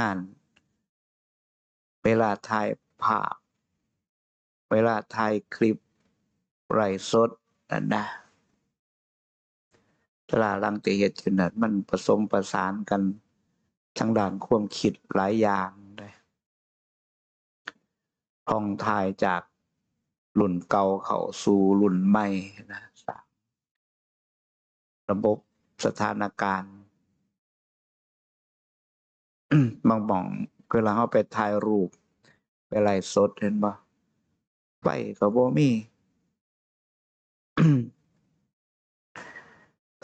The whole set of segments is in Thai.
งานเวลาถ่ายภาพเวลาถ่ายคลิปไลฟ์สดนั่นนะเวลาลังเตเหตุขึ้นนั้นมันผสมประสานกันทางด้านความคิดหลายอย่างเลยท่องถ่ายจากรุ่นเก่าเข้าสู่รุ่นใหม่นะระบบสถานการณ์บางบ่องเวลาเขาไปถ่ายรูปไปไลฟ์สดเห็นบ่ไปก็บ่มี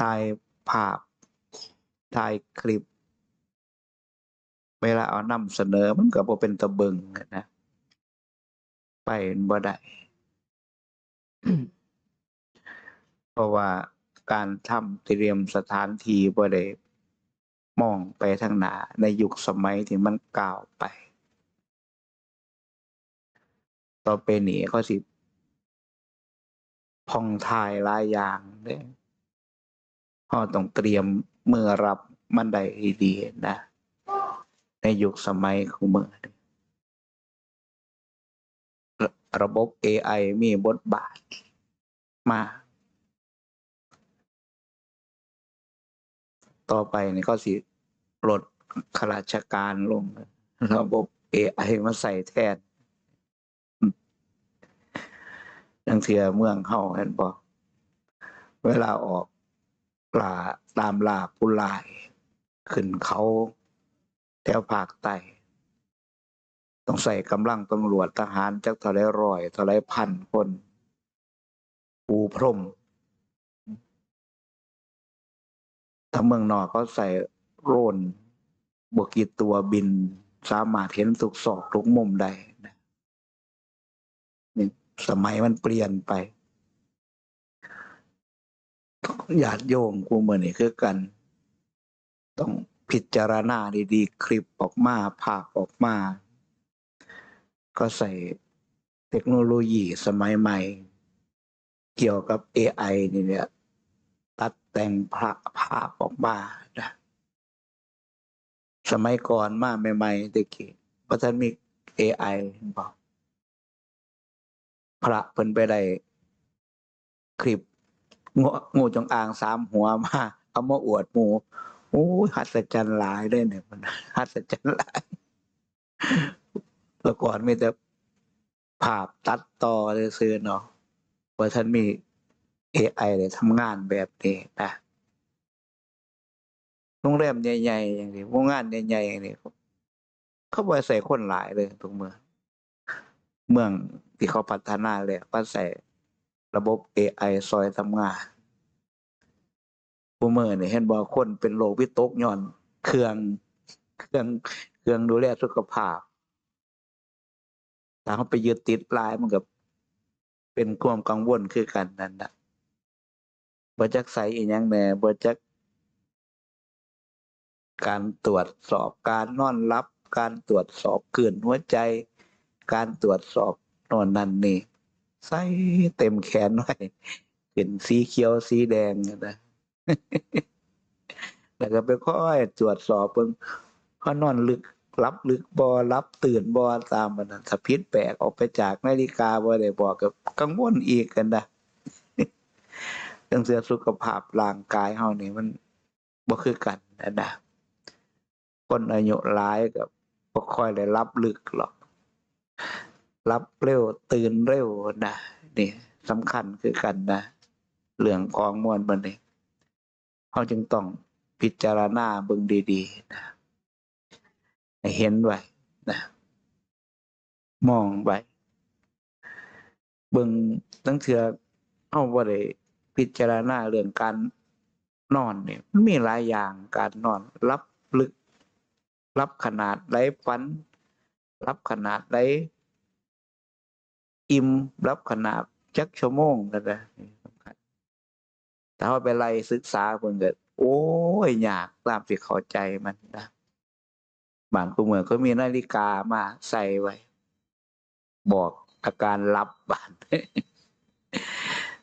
ถ่ายภาพถ่ายคลิปเวลาเอานำเสนอมันก็บ่เป็นตะเบิงนะไปบ่ได้ เพราะว่าการทำเตรียมสถานที่บ่ได้มองไปทางหน้าในยุคสมัยที่มันก้าวไปต่อไปนี้เขาสิผ่องถ่ายหลายอย่างเด้เราต้องเตรียมมือรับมันได้ดีๆนะในยุคสมัยของมื้อนี้ระบบ AI มีบทบาทมากต่อไปนี่เขาสิลดข้าราชการลงระบบ AI มาใส่แทนจังเทื่อเมืองเฮาเห็นบ่เวลาออกล่าตามล่าผู้ร้ายขึ้นเขาแถวภาคใต้ต้องใส่กำลังตำรวจทหารจักเท่าไรร้อยเท่าไรพันคนปูพรมถ้าเมืองนอกเขาใส่โดรนบ่กี่ตัวบินสามารถเห็นทุกซอกทุกมุมได้นะนี่สมัยมันเปลี่ยนไปญาติโยมกูมื้อนี้คือกันต้องพิจารณาดีๆคลิปออกมาภาพออกมาก็ใส่เทคโนโลยีสมัยใหม่เกี่ยวกับ AI นี่เนี่ยตัดแต่งภาพออกมานะสมัยก่อนมาใหม่ๆตะกี้เพราะท่านมี AI บอกพระเพิ่นไปได้คลิปงูจงอาง3 หัวมาเอามาอวดหมู่โอ้ยหัศจรรย์หลายเลยเนี่ยมันหัศจรรย์หลายแต่ก่อนมีแต่ภาพตัดต่อซื่อๆเนาะเพราะท่านมี AI เลยทำงานแบบนี้นะโรงแรมใหญ่ๆอย่างนี้โรงงานใหญ่ๆอย่างนี้เขาบ่ใส่คนหลายเลยทุกเมืองที่เขาพัฒนาแล้วก็ใส่ระบบ AI ซอยทำงานผู้มื้อนี่เห็นบ่คนเป็นโรควิตกย้อนเครื่องเครื่องเครื่องดูแลสุขภาพถ้าเขาไปยึดติดหลายมันก็เป็นความกังวลคือกันนั่นน่ะบ่จักใส่อีหยังแหน่บ่จักการตรวจสอบการนอนหลับการตรวจสอบคลื่นหัวใจการตรวจสอบโน่นนั่นนี่ใส่เต็มแขนไว้เป็นสีเขียวสีแดงนะ แล้วก็ไปค่อยตรวจสอบเบิ่งเขานอนลึกหลับลึกบ่หลับตื่นบ่ตามอันนั้นถ้าผิดแปลกออกไปจากนาฬิกาบ่ได้บอกก็กังวลอีกกันนะจั่งซี้สุขภาพร่างกายเฮานี่มันบ่คือกันนะคนอายุหลายก็บ่ค่อยได้หลับลึกหรอกหลับเร็วตื่นเร็วนะนี่สำคัญคือกันนะเรื่องของม่วนบัดนี้เฮาจึงต้องพิจารณาเบิ่งดีๆนะให้เห็นไว้นะมองไว้เบิ่งลางเทื่อเฮาบ่ได้พิจารณาเรื่องการนอนนี่มันมีหลายอย่างการนอนหลับลึกหลับขนาดใดฝันหลับขนาดใดอิ่มหลับขนาดจักชั่วโมงนั่นแหละนี่สำคัญถ้าเฮาไปไล่ศึกษาเพิ่นก็โอ๊ยยากตามที่เข้าใจมันนะบางคุมื้อก็มีนาฬิกามาใส่ไว้บอกอาการหลับบัด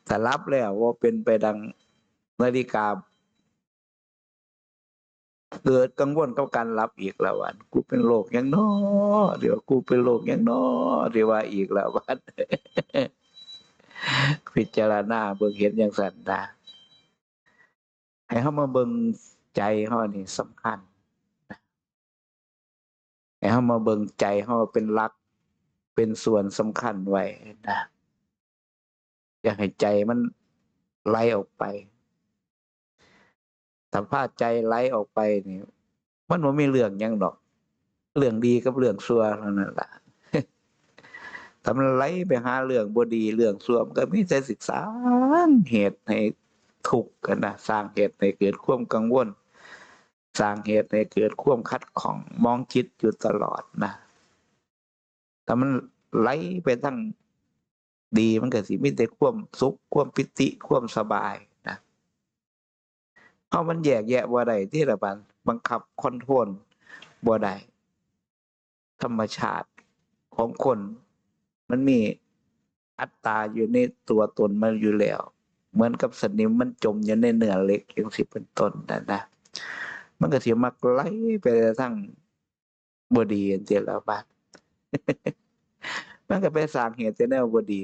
ถ้าหลับแล้วบ่เป็นไปดังนาฬิกา เกิดกังวลกับการรับอีกแล้ววันกูเป็นโรคยังน้อเดี๋ยวกูเป็นโรคยังน้อเดี๋ยวว่าอีกแล้ววัน พิจารณาเบิ่งเห็นอย่างสันดาให้เขามาเบิ่งใจเขานี่สำคัญให้เขามาเบิ่งใจเขาเป็นหลักเป็นส่วนสำคัญไว้นะอยากให้ใจมันไหลออกไปถ้าพาใจไหลออกไปนี่มันบ่มีเรื่องหยังดอกเรื่องดีกับเรื่องชั่วเท่านั้นล่ะ ถ้ามันไหลไปหาเรื่องบ่ดีเรื่องชั่วมันก็มีแต่ศึกษาเหตุให้ทุกข์กันนะสร้างเหตุให้เกิดความกังวลสร้างเหตุให้เกิดความขัดข้องมองจิตอยู่ตลอดนะถ้ามันไหลไปทั้งดีมันก็สิมีแต่ความสุขความปิติความสบายนะเพราะมันแยกแยะบ่ได้ที่ละบังคับคอนโทรลบ่ได้ธรรมชาติของคนมันมีอัตตาอยู่ในตัวตนมันอยู่แล้วเหมือนกับสนิมมันจมอยู่ในเนื้อเหล็กอย่างสิเป็นต้นนะมันก็สิมักไหลไปทั้งบ่ดีจังซี่ละบัด มันก็ไปสร้างเหตุแต่แนวบ่ดี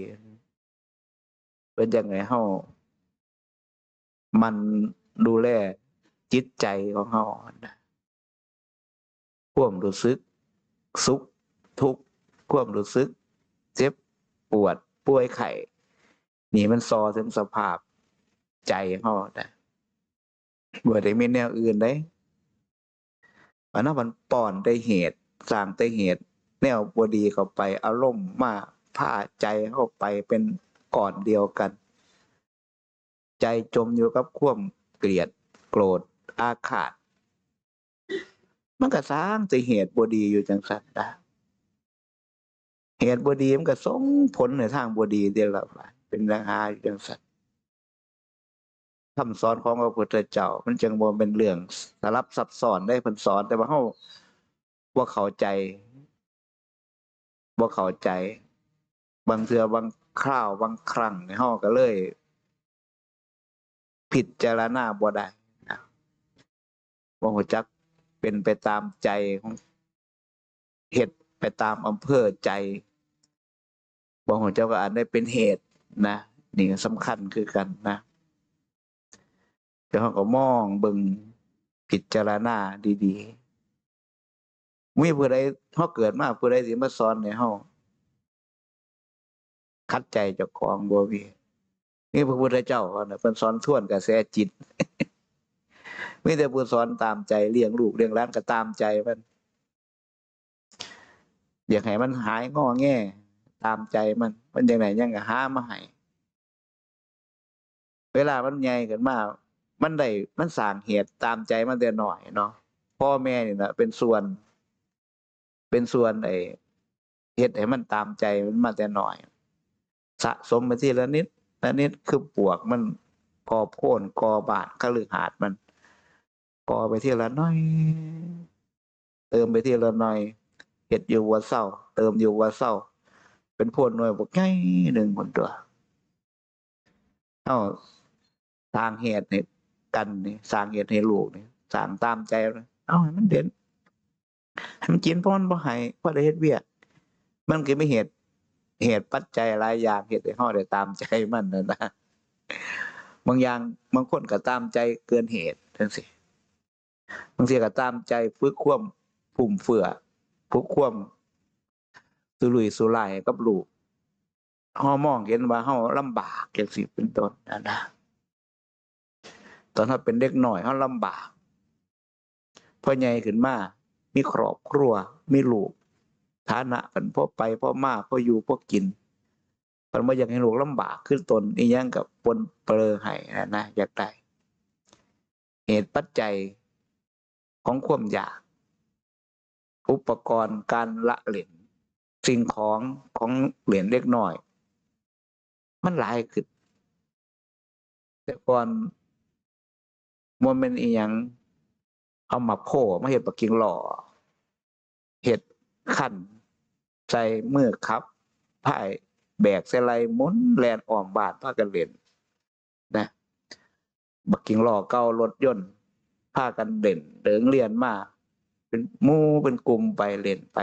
เป็นจังไงเฮามันดูแลจิตใจของเฮานะความรู้สึกสุขทุกข์ความรู้สึกเจ็บปวดป่วยไข้นี่มันซอถึงสภาพใจเฮานะบ่ได้มีแนวอื่นเด้อันนั้นมันป้อนแต่เหตุสร้างแต่เหตุแนวบ่ดีเข้าไปอารมณ์มาพาใจเข้าไปเป็นก้อนเดียวกันใจจมอยู่กับความเกลียดโกรธอาฆาตมันก็สร้างแต่เหตุบ่ดีอยู่จังซั่นนะเหตุบ่ดีมันก็ส่งผลในทางบ่ดีเด้ล่ะเป็นปัญหาอยู่จังซั่นคำสอนของพระพุทธเจ้ามันจึงบ่เป็นเรื่องสลับซับซ้อนได้เพิ่นสอนแต่ว่าเฮาบ่เข้าใจบ่เข้าใจบางเทื่อบางคราวบางครั้งเฮาก็เลยพิจารณาบ่ได้นะบ่รู้จักเป็นไปตามใจของเฮ็ดไปตามอำเภอใจบ่รู้จักว่าอันใดเป็นเหตุนะนี่ก็สำคัญคือกันนะเดี๋ยวเฮาก็มองเบิ่งพิจารณาดีๆมีผู้ใดเฮาเกิดมาผู้ใดสิมาสอนให้เฮาขัดใจเจ้าของบ่มีพระพุทธเจ้าเพิ่นสอนทวนกระแสจิต มีแต่ผู้สอนตามใจเลี้ยงลูกเลี้ยงหลานก็ตามใจมันอยากให้มันหายง้อแง่ตามใจมันจังไดยังก็หามาให้เวลามันใหญ่ขึ้นมามันสร้างเหตุตามใจมันแต่น้อยเนาะพ่อแม่นี่ล่ะเป็นส่วนเฮ็ดให้มันตามใจมันมาแต่น้อยสะสมไปทีละนิดละนิดคือปวกมันก่อโพ่นก่อบาทคฤหาสน์มันก่อไปทีละน้อยเติมไปทีละหน่อยเฮ็ดอยู่ว่าเศร้าเติมอยู่ว่าเศร้าเป็นโพ่นหน่วยบักใหญ่หนึ่งคนตัวเฮาสร้างเหตุให้กันนี่สร้างเหตุให้ลูกนี่สร้างตามใจเอาให้มันเด่นให้มันกินเพราะมันบ่ให้เพราะได้เฮ็ดเวียกมันก็มีเหตุปัจจัยหลายอย่างเฮ็ดให้เฮาได้ตามใจมันนั่นนะบางอย่างบางคนก็ตามใจเกินเหตุจังซี่บางทีก็ตามใจฝึกความฟุ่มเฟือยฝึกความสุรุ่ยสุร่ายให้กับลูกเฮามองเห็นว่าเฮาลำบากจังซี่เป็นต้นนะตอนเฮาเป็นเด็กน้อยเฮาลำบากพอใหญ่ขึ้นมามีครอบครัวมีลูกฐานะเพิ่นพอไปพอมาพออยู่พอกินเพิ่นบ่อยากให้ลูกลำบากคือตนอีหยังก็ปนเปื้อให้นะอยากได้เหตุปัจจัยของความอยากอุปกรณ์การละเล่นสิ่งของเล่นเล็กน้อยมันหลายขึ้นแต่ก่อนบ่แม่นอีหยังเอามาโพมาเฮ็ดบักกิ่งหล่อเฮ็ดคั้นใส่มือครับพายแบกใส่ไหล่หมุนแล่นอ้อมบ้านพากันเล่นนะบักกิ่งหล่อเก่ารถยนต์ พากันเล่นเดินเรียนมาเป็นหมู่เป็นกลุ่มไปเล่นไป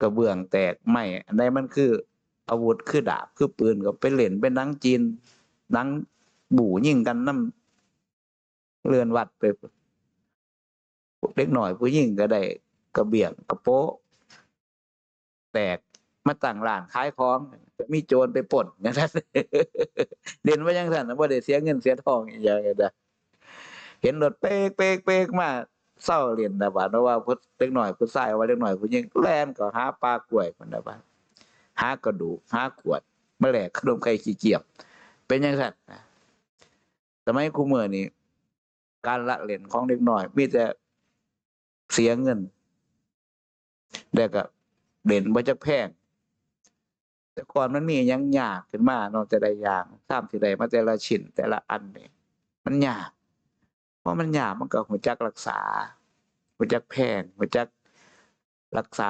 กระเบื้องแตกไหม้อันใดมันคืออาวุธคือดาบคือปืนก็ไปเล่นเป็นหนังจีนหนังบู่ยิงกันน้ำเรือนวัดไปเล็กหน่อยผู้หญิงก็ได้กระเบี่ยงกระโป๊ะแตกมาตั้งร้านขายของมีโจรไปปล้นนะครับเด่นว่ายังสั่นนะว่าได้เสียเงินเสียทองอย่างเงี้ยเห็นรถเป๊กเป๊กเป๊กมาเศร้าเรียนนะบ้านว่าพุทเล็กหน่อยผู้ชายว่าเล็กหน่อยผู้หญิงแล่นก็หาปลากล้วยคนนะบ้านหากระดูกหาขวดมาแหลกขนมไข่ขี้เกียบเป็นยังสั่นสมัยคูเมื่อนี้การละเล่นของเล็กหน่อยมีแต่เสียเงินแล้วก็เล่นบ่จักแพงแต่ก่อนมันมียังยากขึ้นมานอกจากได้ยางข้ามที่ใดมาแต่ละชิ้นแต่ละอันนี่มันยากเพราะมันยากมันก็หัวจักรักษาหัวจักแพงหัวจักรักษา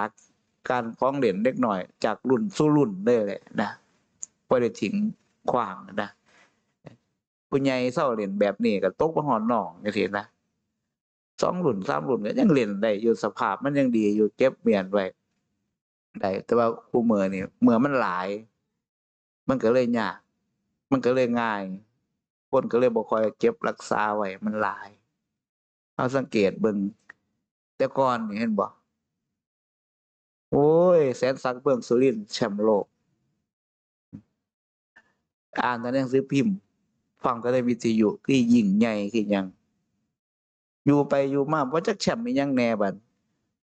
การคล้องเหรียญเล็กหน่อยจากรุ่นสู่รุ่นได้เลยนะพอได้ทิ้งขว้างนะผู้ใหญ่เศร้าเหรียญแบบนี้ก็ตกมาหอนหนองอย่างที่นะ2 รุ่น 3 รุ่นก็ยังเล่นได้อยู่สภาพมันยังดีอยู่เก็บเมียนไว้ได้แต่ว่าคู่มือนี่เมื่อมันหลายมันก็เลยยากมันก็เลยง่ายคนก็เลยบ่ค่อยเก็บรักษาไว้มันหลายเอาสังเกตเบิ่งแต่ก่อนนี่เห็นบ่โอ้ยแสนศักดิ์เบื้องสุรินทร์แชมป์โลกอ่านแต่หนังสือพิมพ์ฟังแต่ในวิทยุคือยิ่งใหญ่คือหยังอยู่ไปอยู่มาบ่จักแชมป์อีหยังแหน่บัด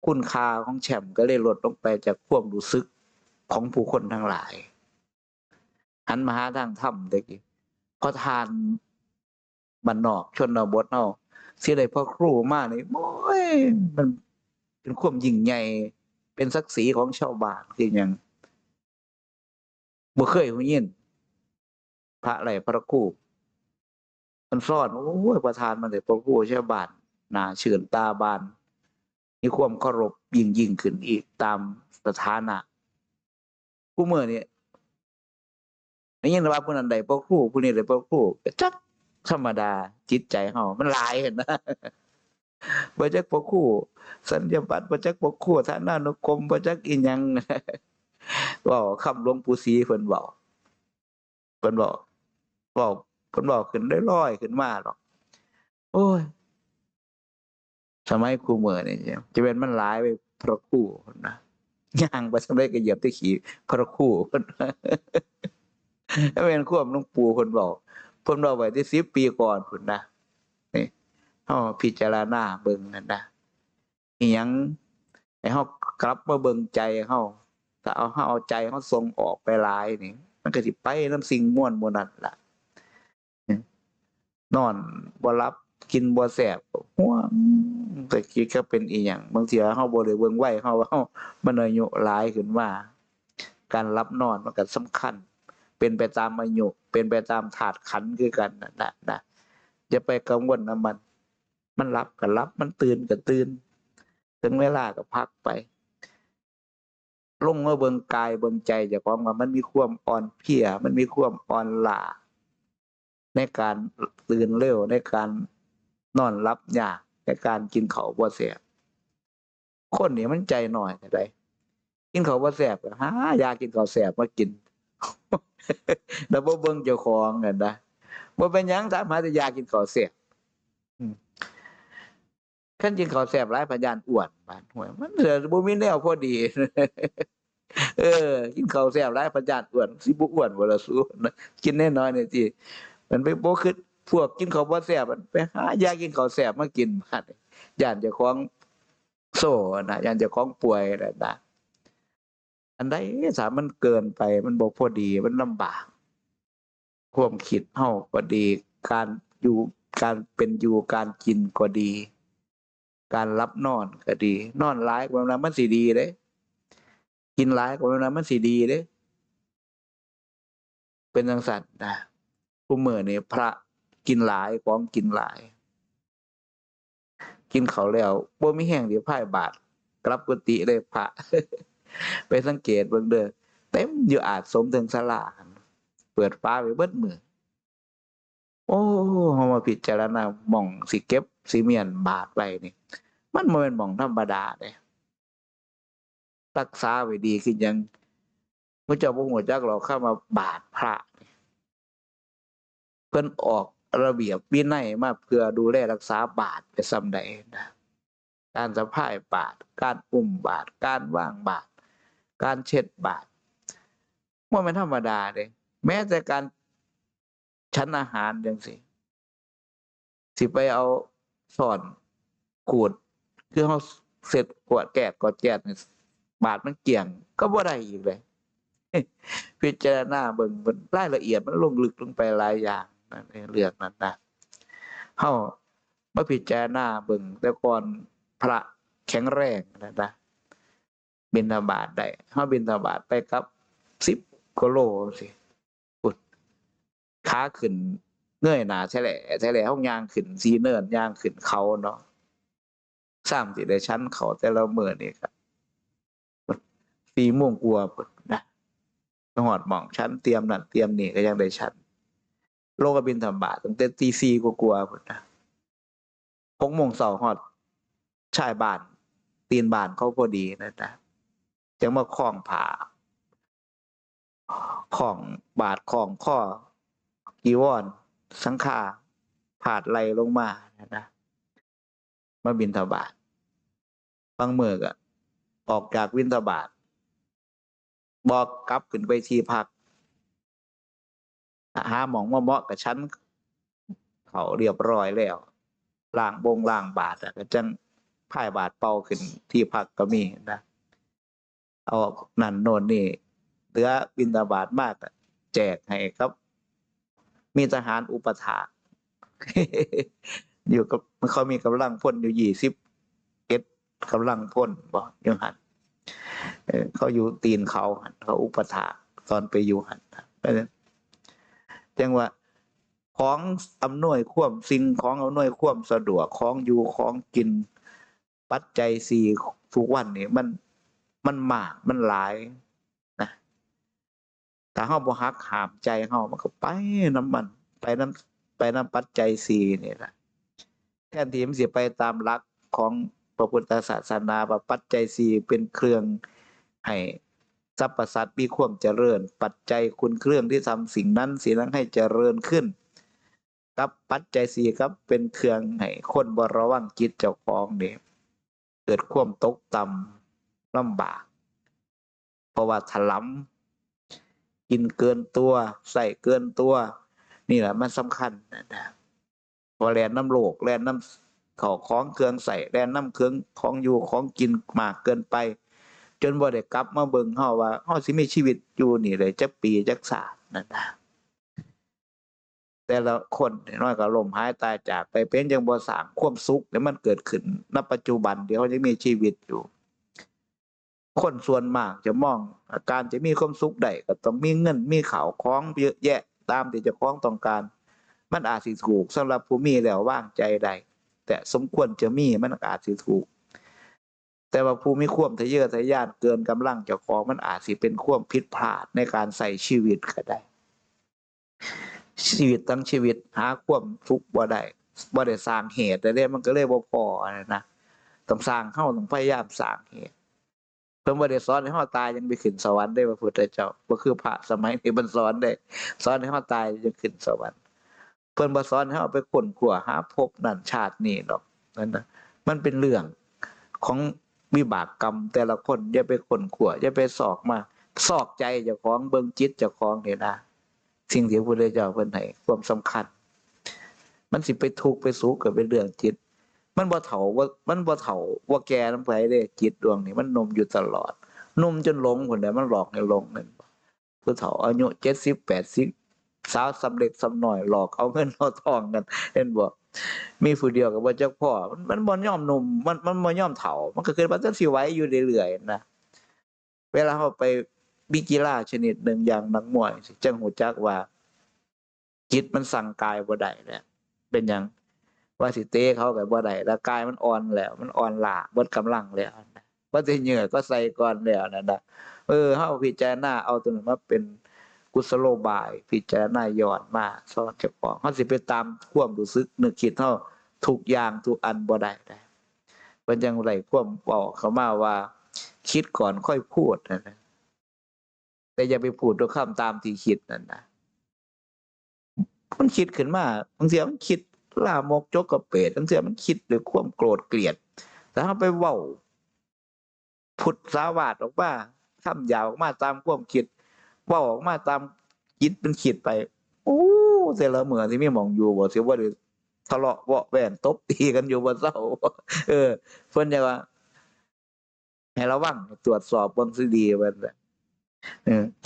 คุณค่าของแชมป์ก็เลยลดลงไปจากความรู้สึกของผู้คนทั้งหลายหันมาหาทางธรรมเด้อกี้พอทานบ้านนอกชนบทเฮาสิได้พ่อครูมานี่โอ้ยมันเป็นความยิ่งใหญ่เป็นศักดิ์ศรีของชาวบ้านคือหยังบ่เคยฮู้ยินพระไหลพระครูเพิ่นสอนโอ้ยประธานมาได้พ่อครูชาวบ้านน่าชื่นตาบานมีความเคารพยิ่งขึ้นอีกตามสถานะผู้มื้อนี้ได้ยินว่าผู้นั้นได้พ่อครูผู้นี้ได้พ่อครูก็จักธรรมดาจิตใจเฮามันหลายหั้นนะบ่จักพ่อครูสัญญาบัตรบ่จักพ่อครูฐานานุกรมบ่จักอีหยังเว้าคำหลวงปู่ศรีเพิ่นเว้าเพิ่นเว้าเว้าเพิ่นเว้าขึ้นลอยๆขึ้นมาดอกโอ้ยสมัยคูมื้อนี่จะแม่นมันหลายไปพระครูพุ่นนะย่างไปจั่งใดก็เหยียบแต่ขี้พระครูเพิ่นถ้าแม่นความหลวงปู่เพิ่นเว้าไว้แต่10 ปีก่อนพุ่นนะนี่เฮาพิจารณาเบิ่งนั่นนะอิหยังให้เฮากลับมาเบิ่งใจเฮาถ้าเฮาเอาใจเฮาส่งออกไปหลายนี่มันก็สิไปนำสิ่งม่วนหมู่นั้นล่ะนอนบ่หลับกินบ่แซ่บห่วงก็คิดก็เป็นอีหยังบางเที่ยเฮาบ่ได้เบิ่งไว้เฮามันอายุหลายขึ้นมาการหลับนอนมันก็สำคัญเป็นไปตามอายุเป็นไปตามธาตุขันธ์คือกันนั่นนะอย่าไปกังวลนำมันหลับก็หลับมันตื่นก็ตื่นถึงเวลาก็พักไปลงมาเบิ่งกายเบิ่งใจเจ้าของว่ามันมีความอ่อนเพลียมันมีความอ่อนล้าในการตื่นเร็วในการนอนหลับยากในการกินข้าวบ่แซ่บคนนี่มันใจน้อยจังได๋กินข้าวบ่แซ่บก็หายากินข้าวแซ่บมากินแล้วบ่เบิ่งเจ้าของนั่นนะบ่เป็นหยังถามหาแต่ยากินข้าวแซ่บอืมคันกินข้าวแซ่บหลายพะย้านอ้วนบาดห้วยมันบ่มีแนวพอดีกินข้าวแซ่บหลายพะย้านอ้วนสิบ่อ้วนบ่ล่ะสูกินน้อยๆนี่สิมันไปบ่คือพวกกินข้าวบ่แซ่บมันไปหายากินข้าวแซ่บมากินบาดย้านเจ้าของโซ้นะย้านเจ้าของป่วยนั่นน่ะอันใดถ้ามันเกินไปมันบ่พอดีมันลำบากความคิดเฮาก็ดีการอยู่การเป็นอยู่การกินก็ดีการหลับนอนก็ดีนอนหลายก็ว่ามันสิดีเด้กินหลายก็ว่ามันสิดีเด้เป็นจังซั้นนะซุมื้อนี้พระกินหลายของกินหลายกินข้าวแล้วบ่มีแรงสิพายบาตรกลับกุฏิเลยพระไปสังเกตเบิ่งเด้อเต็มอยู่อาสมถึงศาลาเปิดฝาไว้เบิดมื้อ โอ้เฮามาพิจารณาหม้องสิเก็บสิเมียนบาทไว้นี่มันบ่แม่นหม้องธรรมดาเด้รักษาไว้ดีคือหยังมุเจ้าบ่ฮู้จักหรอกคำว่าบาทพระนี่เพิ่นออกระเบียบวินัยมาเพื่อดูแลรักษาบาทไปส่ำใดนะการสะพายบาทการอุ้มบาทการวางบาทการเช็ดบาทบ่แม่นธรรมดาเด้แม้แต่การฉันอาหารจังซี้สิไปเอาช้อนขูดคือเฮาเสร็จกวดแกะกอดแกะนี่บาทมันเกลี้ยงก็บ่ได้อีกเลย พิจารณาเบิ่งมันรายละเอียดมันลงลึกลงไปหลายอย่างในเรื่องนั้นนะเฮามาพิจารณาเบิ่งแต่ก่อนพระแข็งแรงนะบิณฑบาตได้เฮาบิณฑบาตไปกับ10 กว่าโลสิพุดขาขึ้นเงยหน้าแท้ๆเฮาย่างขึ้นสีเนินย่างขึ้นเขาเนาะซ้ำสิได้ชันเขาแต่ละมื้อนี่ก็4 โมงกว่าพุ่นนะฮอดหม้องฉันเตรียมนั่นเตรียมนี่ก็ยังได้ฉันลงก็บิณฑบาตตั้งแต่ตี4กว่าๆพุ่นนะ6 โมงเช้าฮอดชายบ้านตีนบ้านเขาพอดีนะจ๊ะจังมาคล้องผ้าคล้องบาทคล้องข้อจีวรสังฆาผาดไหลลงมานะมาบิณฑบาตบางมื้อก็ออกจากบิณฑบาตบ่กลับขึ้นไปที่พักหาหม้องเหมาะๆกับฉันเข้าเรียบร้อยแล้วล้างบงล้างบาตรก็จังพายบาตรเป่าขึ้นที่พักก็มีนะเอานั่นโน่นนี่เหลือบิณฑบาตมากก็แจกให้ครับมีทหารอุปถาก อยู่กับเขามีกำลังพลอยู่21กำลังพลบ่อยู่หั่นเขาอยู่ตีนเขาหั่นเขาอุปถากตอนไปอยู่หั่นเพราะฉะนั้นจังว่าของอำนวยความสิ่งของอำนวยความสะดวกของอยู่ของกินปัจจัย4ทุกวันนี้มันมากมันหลายนะถ้าเฮาบ่หักห้ามใจเฮามันก็ไปนำมันไปนำปัจจัย4นี่ล่ะแทนที่มันสิไปตามหลักของพระพุทธศาสนาว่าปัจจัย4เป็นเครื่องให้สรรพสัตว์มีความเจริญปัจจัยคุณเครื่องที่ทำสิ่งนั้นสิ่งนั้นให้เจริญขึ้นกับปัจจัย4ครับเป็นเครื่องให้คนบ่ระวังจิตเจ้าของนี่เกิดความตกต่ำลำบากเพราะว่าถลำกินเกินตัวใส่เกินตัวนี่แหละมันสำคัญนะพอแล่นน้ำโลกแล่นน้ำเข้าของเครื่องใส่แล่นน้ำเครื่องของอยู่ของกินมากเกินไปจนบ่ได้กลับมาเบิ่งเฮาว่าเฮาสิมีชีวิตอยู่นี่ได้จักปีจักชาตินั่นนะแต่ละคนน้อยก็ล้มหายตายจากไปเป็นจังบ่สร้างความสุขให้มันเกิดขึ้นณปัจจุบันที่เขายังมีชีวิตอยู่คนส่วนมากจะมองการจะมีความสุขได้ก็ต้องมีเงินมีข้าวของเยอะแยะตามที่เจ้าของต้องการมันอาจสิถูกสำหรับผู้มีแล้ววางใจได้แต่สมควรจะมีมันอาจสิถูกแต่ว่าผู้มีความทะเยอทะยานเกินกำลังเจ้าของมันอาจสิเป็นความผิดพลาดในการใช้ชีวิตก็ได้ชีวิตทั้งชีวิตหาความสุขบ่ได้สร้างเหตุแต่มันก็เลยบ่พอนะต้องสร้างเฮาต้องพยายามสร้างเหตุเพิ่นบ่ได้สอนให้เฮาตายยังไปขึ้นสวรรค์ได้พระพุทธเจ้าบ่คือพระสมัยนี้เพิ่นสอนได้สอนให้เฮาตายยังขึ้นสวรรค์เพิ่นบ่สอนให้เฮาไปค้นคว้าหาภพนั้นชาตินี้ดอกนั่นน่ะมันเป็นเรื่องของวิบากกรรมแต่ละคนอย่าไปค้นคว้าอย่าไปสอกมาสอกใจเจ้าของเบิ่งจิตเจ้าของนี่นะสิ่งที่พระพุทธเจ้าเพิ่นให้ความสำคัญมันสิไปทุกข์ไปสุขก็เป็นเรื่องจิตมันบ่เฒ่าว่าแก่นำไผเด้จิตดวงนี้มันหนุ่มอยู่ตลอดหนุ่มจนหลงพุ่นน่ะมันหลอกให้หลงนั่นผู้เฒ่าอายุ70 80สาวสำเร็จสำน้อยหลอกเอาเงินเอาทองกันเห็นบ่มีผู้เดียวก็บ่จักพอมันบ่ยอมหนุ่มมันบ่ยอมเฒ่ามันก็เกิดว่าจังสิไหวอยู่เรื่อยๆนะเวลาเฮาไปมีกีฬาชนิดหนึ่งอย่างนักมวยสิจังรู้จักว่าจิตมันสั่งกายบ่ได้แล้วเป็นหยังว่าสิเตะเขาก็บ่ได้แล้วกายมันอ่อนแล้วมันอ่อนล้าหมดกำลังแล้วบ่ได้เหงื่อก็ใส่ก่อนแล้วนั่นน่ะเฮาพิจารณาเอาตัวนั้นมาเป็นกุ กุศโลบายพิจารณาย้อนมาสอนเจ้าของเฮาสิไปตามความรู้สึกนึกคิดเฮาทุกอย่างทุกอันบ่ได้เพิ่นจังไดความเว้าเข้ามาว่าคิดก่อนค่อยพูดนั่นน่ะแต่อย่าไปพูดด้วยคำตามที่คิดนั่นน่ะมันคิดขึ้นมาบางเที่ยมันคิดลามกจกกระเปดบางเที่ยมันคิดด้วยความโกรธเกลียดแต่เฮาไปเว้าพุทธสาวาทออกมาคำหยาบออกมาตามความคิดเว้าออกมาตามจิตมันคิดไปโอ้แต่ละมื้อสิมีหม้องอยู่บ่สิบ่ได้ทะเลาะเวาะแว้นตบตีกันอยู่บ่เซาเพิ่นจะว่าให้ระวังตรวจสอบเบิ่งซิดีเพิ่นน่ะ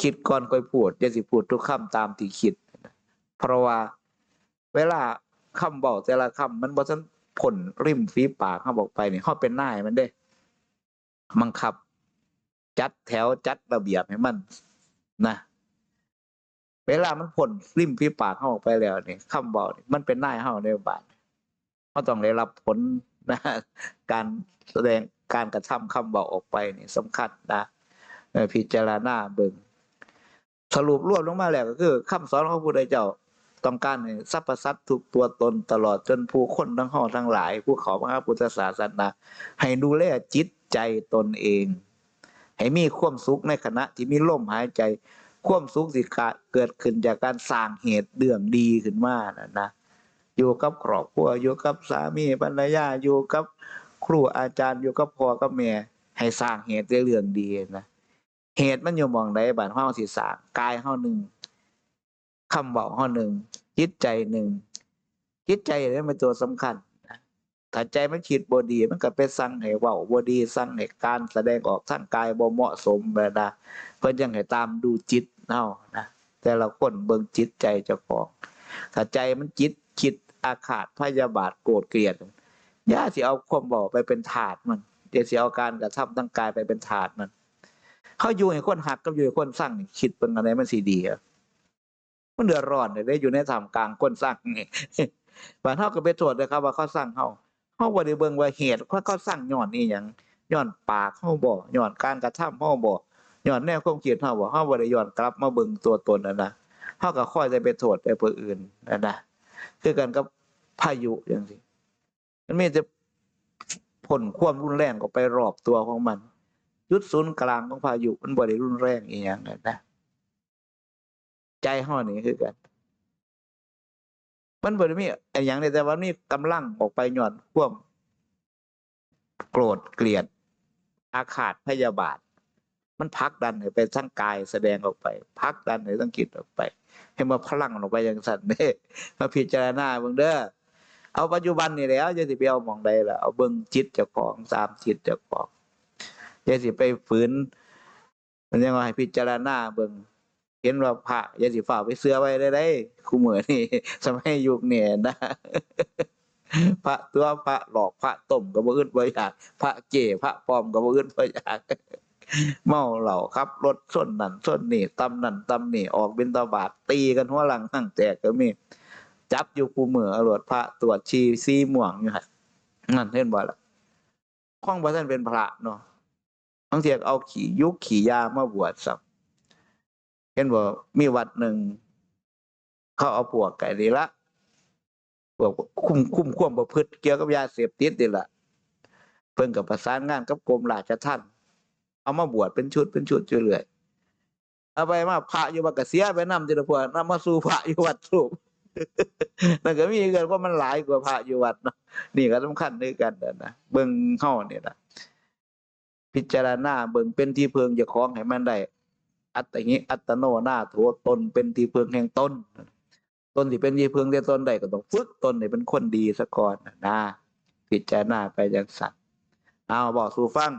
คิดก่อนค่อยพูดอย่าสิพูดทุกคำตามที่คิดเพราะว่าเวลาคำเว้าแต่ละคำมันบ่ทันพ้นริมฝีปากเฮาบอกไปนี่เฮาเป็นนายมันเด้บังคับจัดแถวจัดระเบียบให้มันนะเวลามันพ้นริมฝีปากเฮาออกไปแล้วนี่คำเว้านี่มันเป็นนายเฮาในบาดเฮาต้องได้รับผลนะการแสดงการกระทำคำเว้าออกไปนี่สำคัญนะพิจารณาเบิ่งสรุปรวบลงมาแล้วก็คือคำสอนของพระพุทธเจ้าต้องการให้สรรพสัตว์ทุกตัวตนตลอดจนผู้คนทั้งเฮาทั้งหลายผู้เขาพระพุทธศาสนาให้ดูแลจิตใจตนเองให้มีความสุขในขณะที่มีลมหายใจความสุขสิเกิดขึ้นจากการสร้างเหตุเรื่องดีขึ้นมานะอยู่กับครอบครัวอยู่กับสามีภรรยาอยู่กับครูอาจารย์อยู่กับพ่อกับแม่ให้สร้างเหตุเรื่องดีนะเหตุมันอยู่หม้องใดบัดเฮาสิสร้างกายเฮาหนึ่งคำเว้าเฮาหนึ่งจิตใจหนึ่งจิตใจนี่เป็นตัวสำคัญนะถ้าใจมันคิดบ่ดีมันก็ไปสั่งให้เว้าบ่ดีสั่งให้การแสดงออกทางกายบ่เหมาะสมนะเพิ่นยังให้ตามดูจิตเฮานะแต่ละคนเบิ่งจิตใจเจ้าของถ้าใจมันจิตคิดอาฆาตพยาบาทโกรธเกลียดอย่าสิเอาความเว้าไปเป็นทาสมันอย่าสิเอาการกระทำทางกายไปเป็นทาสมันเฮาอยู่ให้คนฮักกับอยู่ให้คนชังนี่คิดเบิ่งอันใดมันสิดีอะมันเดือดร้อนได้อยู่ในท่ามกลางคนชังนี่บางเฮาก็ไปโทษนะครับว่าเขาชังเฮาบ่ได้เบิ่งว่าเหตุเขาชังย้อนอีหยังย้อนปากเฮาบ่ย้อนการกระทำเฮาบ่ย้อนแนวความคิดเฮาบ่เฮาบ่ได้ย้อนกลับมาเบิ่งตัวตนนั่นนะเฮาก็ค่อยแต่ไปโทษแต่ผู้อื่นนั่นนะคือกันกับพายุจังซี่มันมีแต่พ่นความรุนแรงออกไปรอบตัวของมันจุดศูนย์กลางของพายุมันบ่ได้รุนแรงอีหยังนั่นนะใจเฮานี่คือกันมันบ่ได้มีอีหยังเลยแต่ว่ามีกำลังออกไปย้อนความโกรธเกลียดอาฆาตพยาบาทมันผลักดันให้ไปทางกายแสดงออกไปผลักดันให้ทางจิตออกไปให้มาพลังออกไปจังซั่นเด้มาพิจารณาเบิ่งเด้อเอาปัจจุบันนี่แหล้วอย่าสิไปเอาหม้องใดล่ะเอาเบิ่งจิตเจ้าของตามจิตเจ้าของอย่าสิไปฝืนมันยังว่าให้พิจารณาเบิ่งเห็นว่าพระอย่าสิฟ้าวไปเชื่อไว้ได้คุมื้อนี้สมัยยุคนี้นะพระตัวพระหลอกพระต้มก็บ่อึดบ่อยากพระเก้พระปลอมก็บ่อึดบ่อยากเมาเหล้าขับรถชนนั่นชนนี่ตำนั่นตำนี่ออกบิณฑบาตตีกันหัวหลังหั่งแตกก็มีจับอยู่คุมื้อเอาโลดพระตรวจฉี่สีม่วงอยู่หั่นนั่นเห็นบ่ล่ะของบ่ทันเป็นพระเนาะบางเที่ยเอาขี้ยุกขี้ยามาบวชซับเห็นบ่มีวัดหนึ่งเขาเอาพวกไอ้นี่ละพวกคุมความประพฤติเกี่ยวกับยาเสพติดนี่ล่ะเพิ่นก็ประสานงานกับกรมราชทัณฑ์เอามาบวชเป็นชุดอยู่เรื่อยเอาไปมาพระอยู่วัดก็เสียไปนำทีละพวกนำมาสู่พระอยู่วัดสูบนั่นก็มีกันว่ามันหลายกว่าพระอยู่วัดเนาะนี่ก็สำคัญด้วยกันนะเบิ่งเฮานี่ล่ะพิจารณาเบิ่งเป็นที่พึงเจ้าของให้มันได้อัตถิอัตโนนาโถตนเป็นที่พึงแห่งตนที่เป็นที่พึงแต่ตนได้ก็ต้องฝึกตนให้เป็นคนดีซะก่อนนะพิจารณาไปจังซั่นเอาบอกสู่ฟัง